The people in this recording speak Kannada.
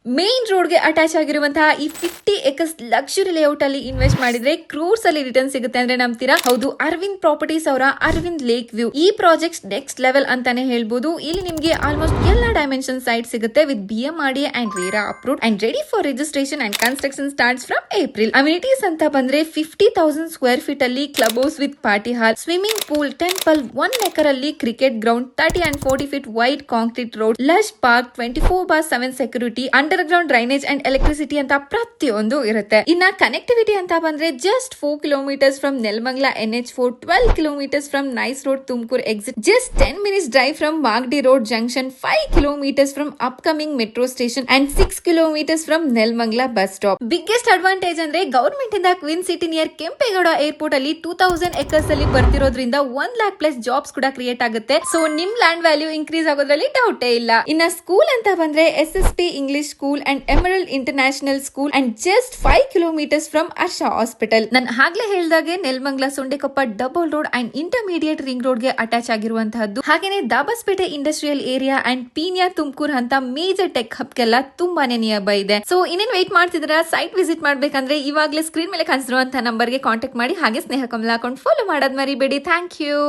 ಮೇನ್ ರೋಡ್ ಗೆ ಅಟ್ಯಾಚ್ ಆಗಿರುವಂತಹ ಈ 50 ಎಕರ್ಸ್ ಲಕ್ಸುರಿ ಲೇಔಟ್ ಅಲ್ಲಿ ಇನ್ವೆಸ್ಟ್ ಮಾಡಿದ್ರೆ ಕ್ರೋರ್ಸ್ ಅಲ್ಲಿ ರಿಟರ್ನ್ ಸಿಗುತ್ತೆ ಅಂದ್ರೆ ನಂಬ್ತೀರಾ? ಹೌದು, ಅರವಿಂದ್ ಪ್ರಾಪರ್ಟೀಸ್ ಅವರ ಅರವಿಂದ್ ಲೇಕ್ ವ್ಯೂ ಈ ಪ್ರಾಜೆಕ್ಟ್ ನೆಕ್ಸ್ಟ್ ಲೆವೆಲ್ ಅಂತಾನೆ ಹೇಳ್ಬೋದು. ಇಲ್ಲಿ ನಿಮ್ಗೆ ಆಲ್ಮೋಸ್ಟ್ ಎಲ್ಲಾ ಡೈಮೆನ್ಷನ್ ಸೈಟ್ ಸಿಗುತ್ತೆ with BMRDA and RERA approved and ready for registration and construction starts from April. Amenities ಅಂತ ಬಂದ್ರೆ 50,000 ಸ್ಕ್ವೇರ್ ಫೀಟ್ ಅಲ್ಲಿ club house with party hall, swimming pool, temple, 1 acre ಅಲ್ಲಿ cricket ground, 30 and 40 feet wide concrete road, lush park, 24/7 security, underground drainage and electricity ಅಂತ ಪ್ರತಿಯೊಂದು ಇರುತ್ತೆ. ಇನ್ನ ಕನೆಕ್ಟಿವಿಟಿ ಅಂತ ಬಂದ್ರೆ just 4 kilometers from Nelamangala NH4, 12 kilometers from nice road Tumakuru exit, just 10 minutes drive from Magadi road junction, 5 kilometers from upcoming metro station and 6 kilometers from Nelamangala bus stop. Biggest advantage ಅಂದ್ರೆ ಗವರ್ಮೆಂಟ್ ಇಂದ queen city near Kempegowda airport ಅಲ್ಲಿ 2000 ಎಕರ್ಸ್ ಅಲ್ಲಿ ಬರ್ತಿರೋದ್ರಿಂದ 1 lakh plus ಜಾಬ್ಸ್ ಕೂಡ ಕ್ರಿಯೇಟ್ ಆಗುತ್ತೆ. ಸೊ ನಿಮ್ ಲ್ಯಾಂಡ್ ವ್ಯಾಲ್ಯೂ ಇನ್ಕ್ರೀಸ್ ಆಗೋದ್ರಲ್ಲಿ ಡೌಟೇ ಇಲ್ಲ. ಇನ್ನ ಸ್ಕೂಲ್ ಅಂತ ಬಂದ್ರೆ SSP English school and Emerald International School and just 5 kilometers from Arsha hospital. ನಾನು ಆಗ್ಲೇ ಹೇಳ್ದಾಗೆ Nelamangala Sondekoppa double road and intermediate ring road ಗೆ ಅಟ್ಯಾಚ್ ಆಗಿರುವಂತಹದ್ದು. ಹಾಗೇನೆ Dabaspete industrial area and Peenya Tumakuru ಅಂತ ಮೇಜರ್ ಟೆಕ್ ಹಬ್ ಗೆಲ್ಲ ತುಂಬಾನೇ ನಿಯರ್ ಬೈ ಇದೆ. ಸೊ ಇನ್ನೇನ್ ವೇಟ್ ಮಾಡ್ತಿದ್ದೀರಾ? ಸೈಟ್ ವಿಸಿಟ್ ಮಾಡ್ಬೇಕಂದ್ರೆ ಇವಾಗಲೇ ಸ್ಕ್ರೀನ್ ಮೇಲೆ ಕಾಣಿಸಿರುವಂತಹ ನಂಬರ್ ಗೆ ಕಾಂಟ್ಯಾಕ್ಟ್ ಮಾಡಿ. ಹಾಗೆ ಸ್ನೇಹ ಕಮಲ ಅಕೌಂಟ್ ಫಾಲೋ ಮಾಡೋದ್ ಮರಿಬೇಡಿ. Thank you.